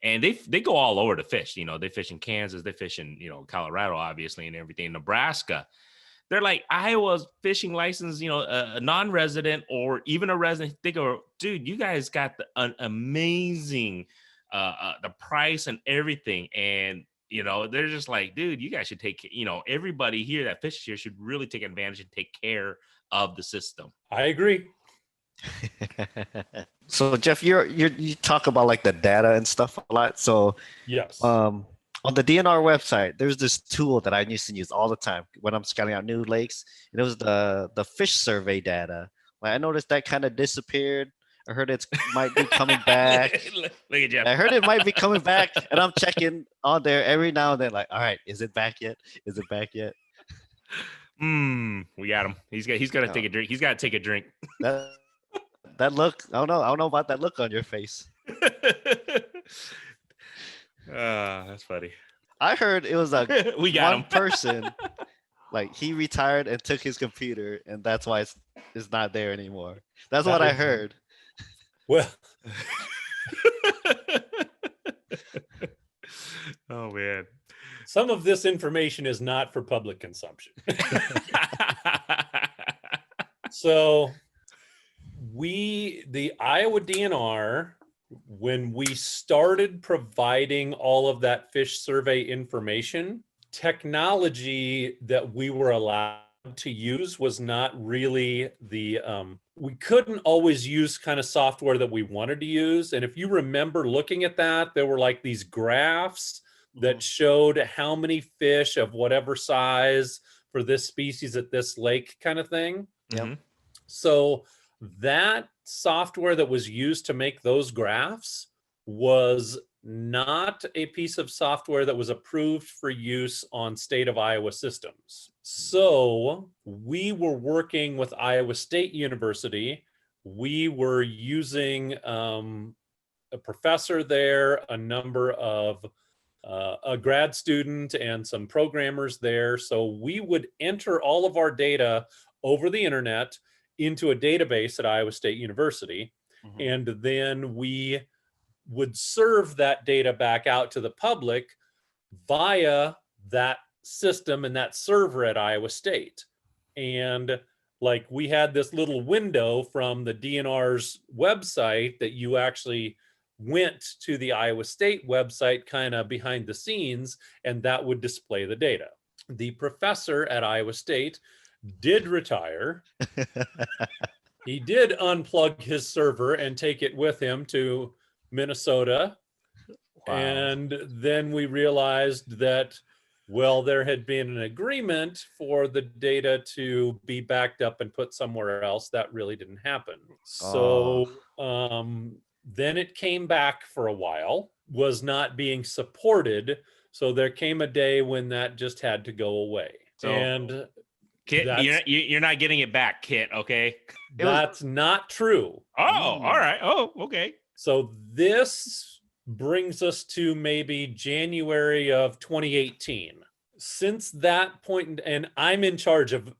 And they go all over to fish. You know, they fish in Kansas, they fish in, you know, Colorado, obviously, and everything, Nebraska. They're like, Iowa's fishing license, you know, a non-resident or even a resident. They go, dude, you guys got an amazing, the price and everything. And, you know, they're just like, dude, you guys should take, you know, everybody here that fishes here should really take advantage and take care of the system. I agree. So Jeff, you talk about like the data and stuff a lot. So Yes. on the DNR website, there's this tool that I used to use all the time when I'm scouting out new lakes. And it was the fish survey data. Like, I noticed that kind of disappeared. I heard it might be coming back. Look at Jeff. I heard it might be coming back, and I'm checking on there every now and then. Like, all right, is it back yet? Is it back yet? We got him. He's got to take a drink. He's got to take a drink. That look, I don't know about that look on your face. That's funny. I heard it was We got one him. person, like he retired and took his computer, and that's why it's not there anymore. That's That what I is- heard. Well, Oh man. some of this information is not for public consumption. So the Iowa DNR, when we started providing all of that fish survey information, technology that we were allowed to use was not really we couldn't always use kind of software that we wanted to use. And if you remember looking at that, there were like these graphs that showed how many fish of whatever size for this species at this lake kind of thing. Mhm. So that software that was used to make those graphs was not a piece of software that was approved for use on state of Iowa systems. So we were working with Iowa State University. We were using a professor there, a number of a grad student and some programmers there. So we would enter all of our data over the internet into a database at Iowa State University. And then we would serve that data back out to the public via that system and that server at Iowa State. And like we had this little window from the DNR's website that you actually went to the Iowa State website kind of behind the scenes, and that would display the data. The professor at Iowa State did retire. He did unplug his server and take it with him to Minnesota. Wow. And then we realized that, well, there had been an agreement for the data to be backed up and put somewhere else. That really didn't happen. So then it came back for a while, was not being supported. So there came a day when that just had to go away. So, and Kit, that's- you're not getting it back, Kit. Okay. that's not true. Oh, all right. Oh, okay. So this brings us to maybe January of 2018. Since that point, and I'm in charge of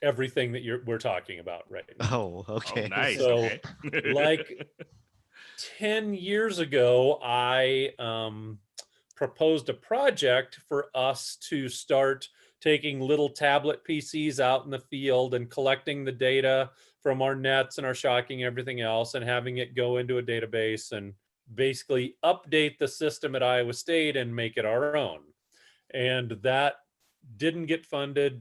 everything that we're talking about right now. Oh, okay. Oh, nice. So, okay. like 10 years ago, I proposed a project for us to start taking little tablet PCs out in the field and collecting the data from our nets and our shocking, everything else, and having it go into a database and basically update the system at Iowa State and make it our own. And that didn't get funded.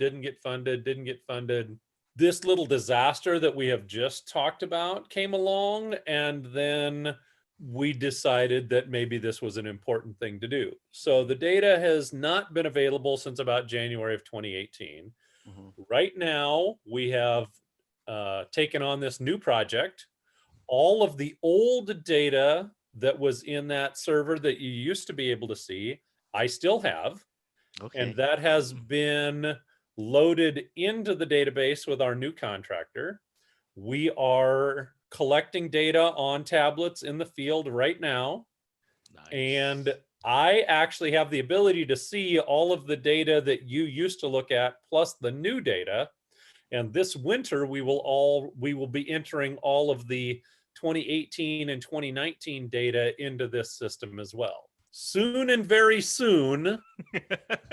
This little disaster that we have just talked about came along, and then we decided that maybe this was an important thing to do. So the data has not been available since about January of 2018. Right now, we have taken on this new project. All of the old data that was in that server that you used to be able to see, I still have. Okay. And that has been loaded into the database with our new contractor. We are collecting data on tablets in the field right now. Nice. And I actually have the ability to see all of the data that you used to look at, plus the new data. And this winter, we will be entering all of the 2018 and 2019 data into this system as well. Soon and very soon,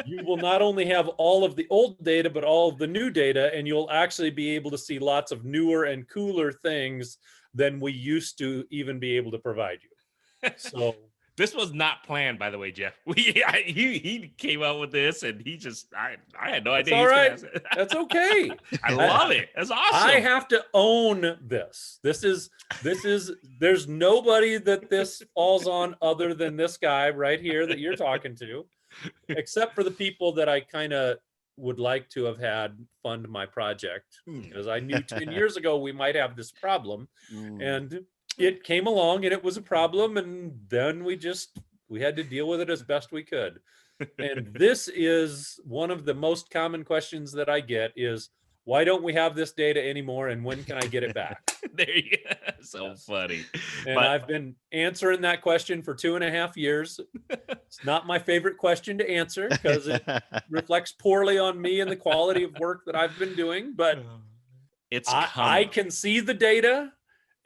you will not only have all of the old data, but all of the new data, and you'll actually be able to see lots of newer and cooler things than we used to even be able to provide you. So this was not planned, by the way, Jeff. He came out with this, and I had no idea. All right, that's okay. I love it. That's awesome. I have to own this. There's nobody that this falls on other than this guy right here that you're talking to, except for the people that I kind of would like to have had fund my project, because I knew 10 years ago we might have this problem, and it came along and it was a problem, and then we had to deal with it as best we could. And this is one of the most common questions that I get is, why don't we have this data anymore, and when can I get it back? There you go. So funny. And I've been answering that question for 2.5 years. It's not my favorite question to answer because it reflects poorly on me and the quality of work that I've been doing, but I can see the data.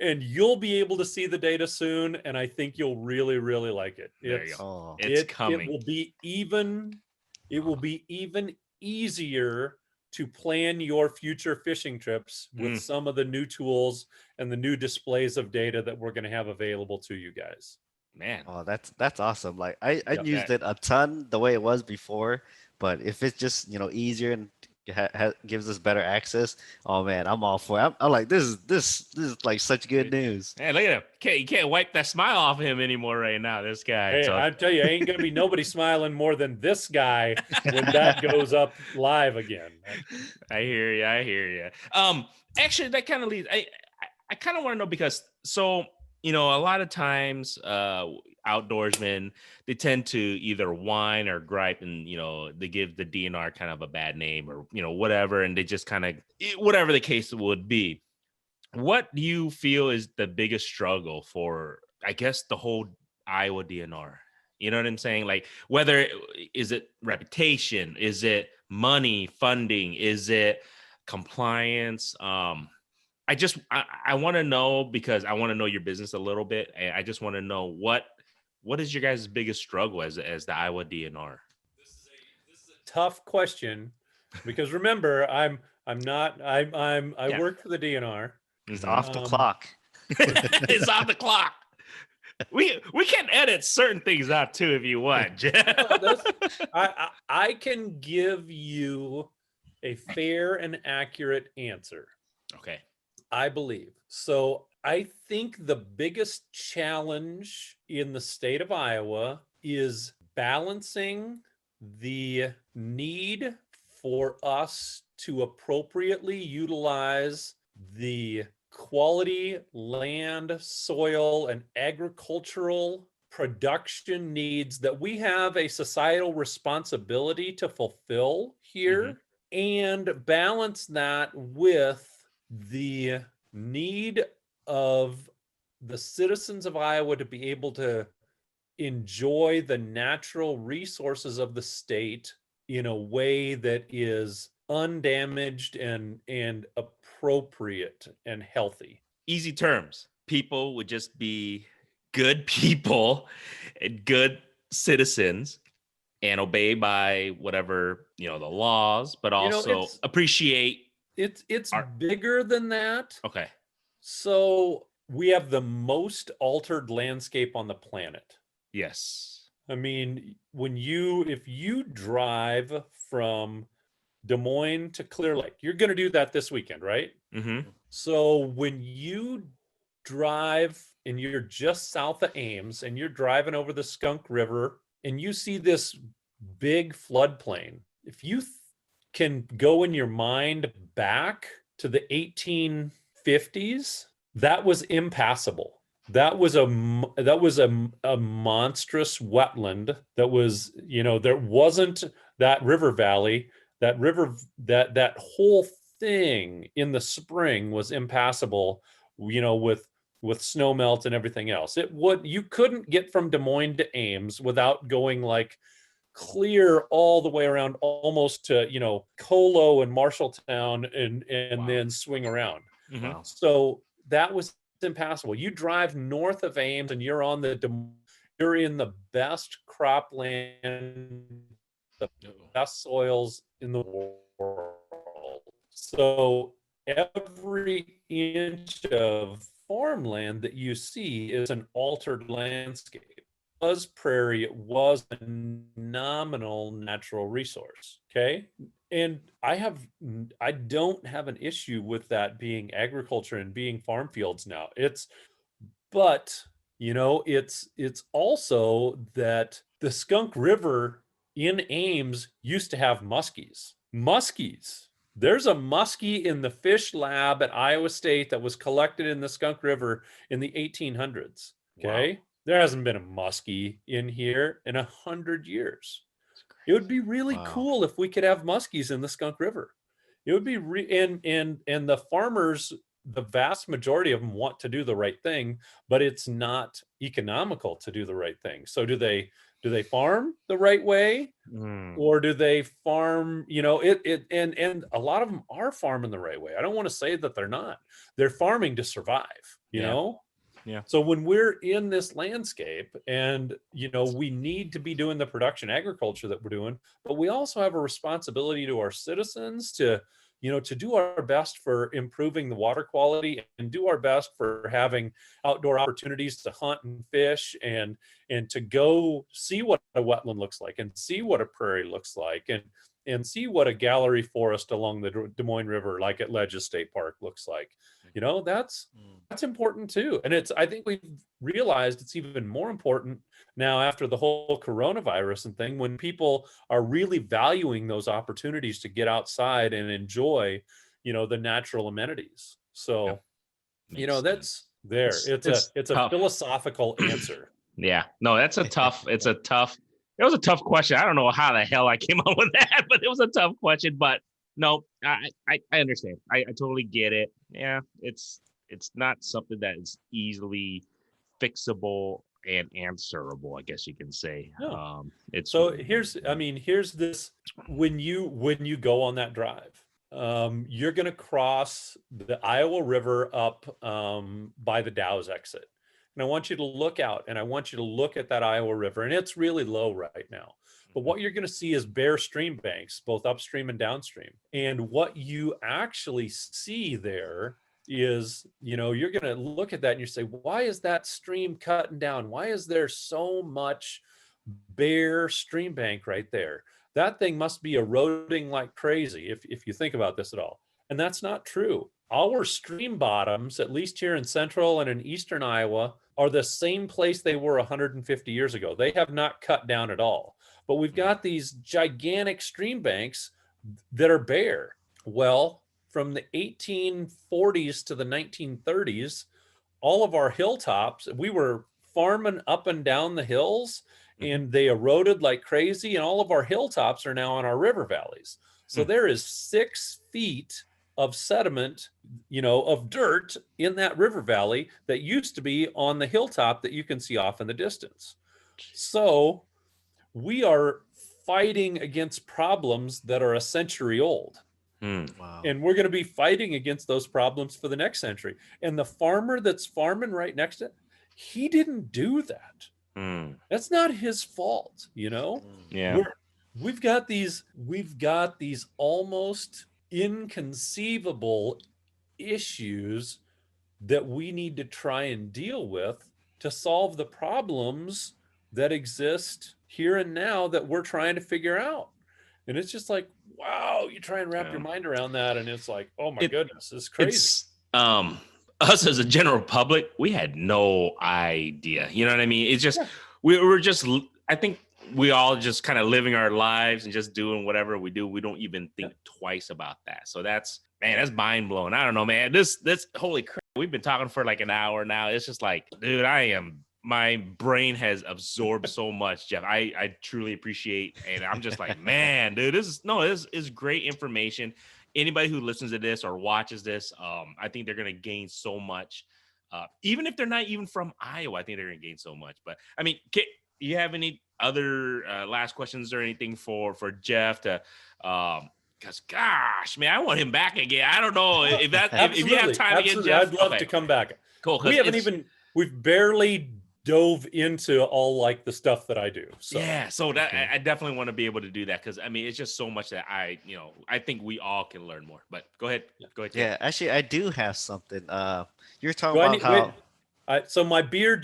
And you'll be able to see the data soon, and I think you'll really, really like it. There you go. It's coming. It will be even easier to plan your future fishing trips with some of the new tools and the new displays of data that we're going to have available to you guys. Man, oh, that's awesome. Like I used it a ton the way it was before, but if it's just easier and gives us better access, oh man, I'm all for it. I'm like, this is like such good news. Hey, look at him. You can't wipe that smile off him anymore right now, this guy. Hey, I tell you, ain't gonna be nobody smiling more than this guy when that goes up live again. I hear you. Actually, that kind of leads, I kind of want to know, because a lot of times outdoorsmen, they tend to either whine or gripe, and they give the DNR kind of a bad name, or whatever, and they just kind of, whatever the case would be. What do you feel is the biggest struggle for, I guess, the whole Iowa DNR? You know what I'm saying? Like, whether is it reputation, is it money, funding, is it compliance? I want to know, because I want to know your business a little bit. And I just want to know what is your guys' biggest struggle as the Iowa DNR? This is a tough question, because remember, I work for the DNR. It's off the clock. It's off the clock. We can edit certain things out too if you want. I can give you a fair and accurate answer. Okay. I believe. So I think the biggest challenge in the state of Iowa is balancing the need for us to appropriately utilize the quality land, soil, and agricultural production needs that we have a societal responsibility to fulfill here, and balance that with the need of the citizens of Iowa to be able to enjoy the natural resources of the state in a way that is undamaged and appropriate and healthy. Easy terms. People would just be good people and good citizens and obey by whatever, the laws, but also appreciate. It's bigger than that. Okay. So we have the most altered landscape on the planet. Yes. I mean, if you drive from Des Moines to Clear Lake, you're going to do that this weekend, right? Mm-hmm. So when you drive and you're just south of Ames and you're driving over the Skunk River and you see this big floodplain, if you can go in your mind back to the 1850s, that was impassable. That was a monstrous wetland. That was, there wasn't that river valley, that whole thing in the spring was impassable, with snow melt and everything else. You couldn't get from Des Moines to Ames without going like clear all the way around almost to, Colo and Marshalltown and wow. Then swing around. Mm-hmm. So that was impassable. You drive north of Ames and you're in the best cropland, the best soils in the world. So every inch of farmland that you see is an altered landscape. It was prairie, it was a nominal natural resource. Okay. And I don't have an issue with that being agriculture and being farm fields now. It's also that the Skunk River in Ames used to have muskies. There's a muskie in the fish lab at Iowa State that was collected in the Skunk River in the 1800s. Okay. Wow. There hasn't been a muskie in here in 100 years. It would be really cool if we could have muskies in the Skunk River. It would be and the farmers, the vast majority of them want to do the right thing, but it's not economical to do the right thing. So do they farm the right way, or do they farm? And a lot of them are farming the right way. I don't want to say that they're not. They're farming to survive. You know. Yeah. So when we're in this landscape and, we need to be doing the production agriculture that we're doing, but we also have a responsibility to our citizens to do our best for improving the water quality and do our best for having outdoor opportunities to hunt and fish and to go see what a wetland looks like and see what a prairie looks like and see what a gallery forest along the Des Moines River, like at Ledges State Park, looks like. That's important too. And I think we've realized it's even more important now after the whole coronavirus and thing, when people are really valuing those opportunities to get outside and enjoy, the natural amenities. So, that's there. It's a philosophical answer. Yeah, no, that's a tough, it was a tough question. I don't know how the hell I came up with that, but it was a tough question. But no, I understand. I totally get it. Yeah, it's not something that is easily fixable and answerable, I guess you can say. No. Here's this. When you go on that drive, you're going to cross the Iowa River up by the Dow's exit. And I want you to look out and I want you to look at that Iowa River, and it's really low right now. But what you're going to see is bare stream banks, both upstream and downstream. And what you actually see there is, you're going to look at that and you say, why is that stream cutting down? Why is there so much bare stream bank right there? That thing must be eroding like crazy if you think about this at all. And that's not true. Our stream bottoms, at least here in central and in eastern Iowa, are the same place they were 150 years ago. They have not cut down at all. But we've got these gigantic stream banks that are bare. Well, from the 1840s to the 1930s, all of our hilltops, we were farming up and down the hills, and they eroded like crazy, and all of our hilltops are now on our river valleys. So there is 6 feet of sediment, of dirt in that river valley that used to be on the hilltop that you can see off in the distance. So we are fighting against problems that are a century old. Wow. And we're going to be fighting against those problems for the next century. And the farmer that's farming right next to it, he didn't do that. That's not his fault, Yeah. We've got these almost inconceivable issues that we need to try and deal with to solve the problems that exist here and now that we're trying to figure out. And it's just like, wow, you try and wrap your mind around that, and it's like, oh my goodness, it's crazy. A us as a general public, we had no idea. You know what I mean? It's just we were just. I think we all just kind of living our lives and just doing whatever we do. We don't even think twice about that. So that's mind blowing. I don't know, man. This holy crap. We've been talking for like an hour now. It's just like, dude, my brain has absorbed so much, Jeff. I truly appreciate, and I'm just like, man, dude, this is great information. Anybody who listens to this or watches this, I think they're gonna gain so much. Even if they're not even from Iowa, I think they're gonna gain so much. But I mean, you have any other last questions or anything for Jeff to? Because gosh, man, I want him back again. I don't know if you have time again, Jeff. I'd love to come back. Cool. We've barely dove into all like the stuff that I do. So I definitely want to be able to do that, because I mean it's just so much that I think we all can learn more. But go ahead. Jeff. Yeah, actually I do have something. You're talking about so my beer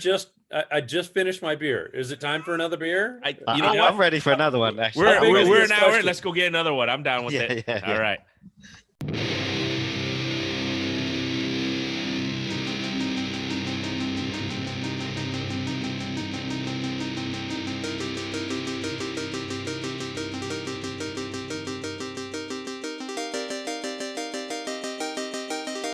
I just finished my beer. Is it time for another beer? I'm ready for another one. Actually, we're an hour. Let's go get another one. I'm down with it. Yeah. All right.